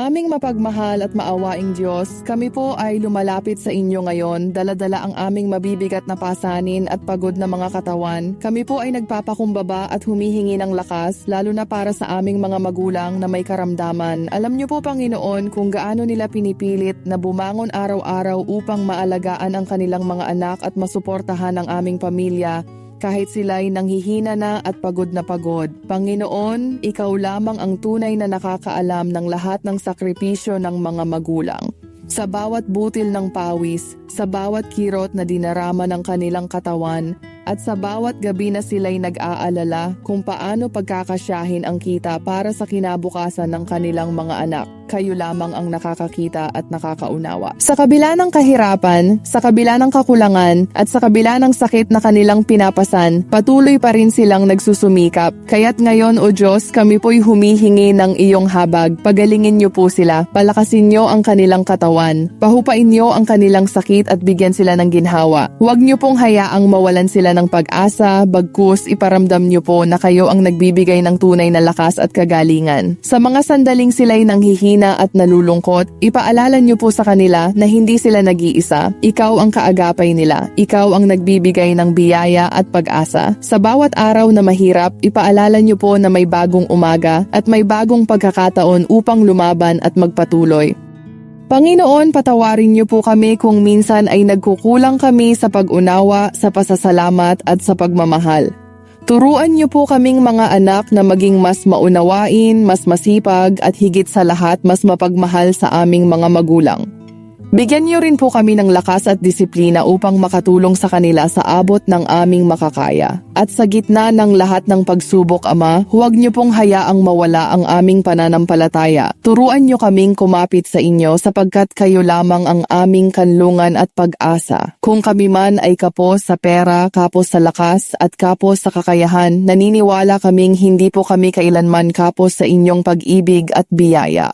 Aming mapagmahal at maawaing Diyos, kami po ay lumalapit sa inyo ngayon, dala-dala ang aming mabibigat na pasanin at pagod na mga katawan. Kami po ay nagpapakumbaba at humihingi ng lakas, lalo na para sa aming mga magulang na may karamdaman. Alam niyo po, Panginoon, kung gaano nila pinipilit na bumangon araw-araw upang maalagaan ang kanilang mga anak at masuportahan ang aming pamilya, kahit sila'y nanghihina na at pagod na pagod. Panginoon, Ikaw lamang ang tunay na nakakaalam ng lahat ng sakripisyo ng mga magulang. Sa bawat butil ng pawis, sa bawat kirot na dinarama ng kanilang katawan, at sa bawat gabi na sila'y nag-aalala kung paano pagkakasyahin ang kita para sa kinabukasan ng kanilang mga anak. Kayo lamang ang nakakakita at nakakaunawa. Sa kabila ng kahirapan, sa kabila ng kakulangan, at sa kabila ng sakit na kanilang pinapasan, patuloy pa rin silang nagsusumikap. Kaya't ngayon, O Diyos, kami po'y humihingi ng iyong habag. Pagalingin niyo po sila, palakasin niyo ang kanilang katawan, pahupain niyo ang kanilang sakit at bigyan sila ng ginhawa. Huwag niyo pong hayaang mawalan sila ng pag-asa, bagkus iparamdam niyo po na kayo ang nagbibigay ng tunay na lakas at kagalingan. Sa mga sandaling sila'y nanghihina at nalulungkot, ipaalala niyo po sa kanila na hindi sila nag-iisa. Ikaw ang kaagapay nila. Ikaw ang nagbibigay ng biyaya at pag-asa. Sa bawat araw na mahirap, ipaalala niyo po na may bagong umaga at may bagong pagkakataon upang lumaban at magpatuloy. Panginoon, patawarin niyo po kami kung minsan ay nagkukulang kami sa pag-unawa, sa pasasalamat at sa pagmamahal. Turuan niyo po kaming mga anak na maging mas maunawain, mas masipag at higit sa lahat mas mapagmahal sa aming mga magulang. Bigyan niyo rin po kami ng lakas at disiplina upang makatulong sa kanila sa abot ng aming makakaya. At sa gitna ng lahat ng pagsubok, Ama, huwag niyo pong hayaang mawala ang aming pananampalataya. Turuan niyo kaming kumapit sa inyo sapagkat kayo lamang ang aming kanlungan at pag-asa. Kung kami man ay kapos sa pera, kapos sa lakas at kapos sa kakayahan, naniniwala kaming hindi po kami kailanman kapos sa inyong pag-ibig at biyaya.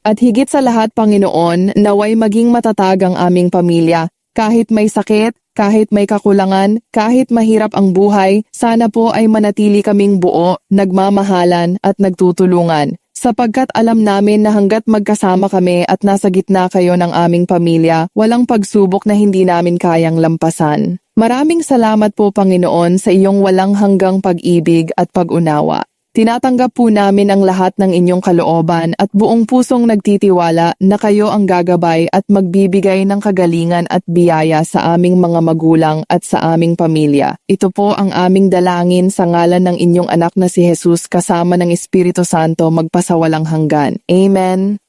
At higit sa lahat, Panginoon, naway maging matatag ang aming pamilya. Kahit may sakit, kahit may kakulangan, kahit mahirap ang buhay, sana po ay manatili kaming buo, nagmamahalan at nagtutulungan. Sapagkat alam namin na hanggat magkasama kami at nasa gitna kayo ng aming pamilya, walang pagsubok na hindi namin kayang lampasan. Maraming salamat po, Panginoon, sa iyong walang hanggang pag-ibig at pag-unawa. Tinatanggap po namin ang lahat ng inyong kalooban at buong pusong nagtitiwala na kayo ang gagabay at magbibigay ng kagalingan at biyaya sa aming mga magulang at sa aming pamilya. Ito po ang aming dalangin sa ngalan ng inyong anak na si Jesus kasama ng Espiritu Santo magpasawalang hanggan. Amen.